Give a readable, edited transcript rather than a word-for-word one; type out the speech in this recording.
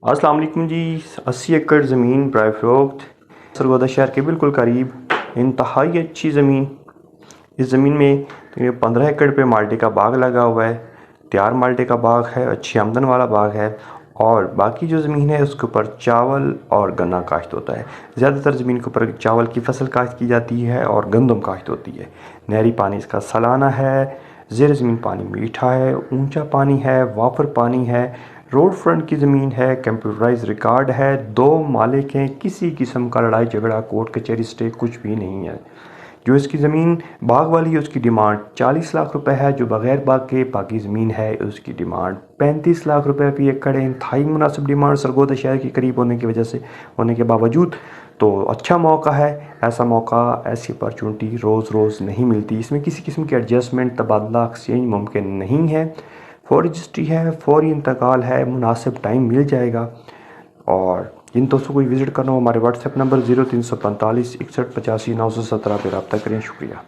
अस्सलाम वालेकुम जी। 80 एकड़ ज़मीन बराए फ़रोख्त सरगोदा शहर के बिल्कुल करीब, इंतहाई अच्छी ज़मीन। इस ज़मीन में 15 एकड़ पे माल्टे का बाग लगा हुआ है। तैयार माल्टे का बाग है, अच्छी आमदन वाला बाग है। और बाकी जो ज़मीन है उसके ऊपर चावल और गन्ना काश्त होता है। ज़्यादातर ज़मीन के ऊपर चावल की फसल काश्त की जाती है और गंदम काश्त होती है। नहरी पानी इसका सालाना है। ज़ेर ज़मीन पानी मीठा है, ऊंचा पानी है, वाफर पानी है। रोड फ्रंट की ज़मीन है, कंप्यूटराइज रिकॉर्ड है, 2 मालिक हैं, किसी किस्म का लड़ाई झगड़ा कोर्ट कचहरी स्टे कुछ भी नहीं है। जो इसकी ज़मीन बाग वाली है उसकी डिमांड 40 लाख रुपए है। जो बग़ैर बाग के बाकी ज़मीन है उसकी डिमांड 35 लाख रुपए फी एकड़ है। इंतहाई मुनासिब डिमांड सरगोदा शहर के करीब होने की वजह से होने के बावजूद तो अच्छा मौका है। ऐसा मौका, ऐसी अपॉर्चुनिटी रोज़ रोज़ नहीं मिलती। इसमें किसी किस्म की एडजस्टमेंट, तबादला, एक्सचेंज मुमकिन नहीं है। फौरी रजिस्ट्री है, फौरी इंतकाल है, मुनासिब टाइम मिल जाएगा। और जिन दोस्तों को विज़िट करना हो हमारे व्हाट्सएप नंबर 0345 61 85 917 पर रब्ता करें। शुक्रिया।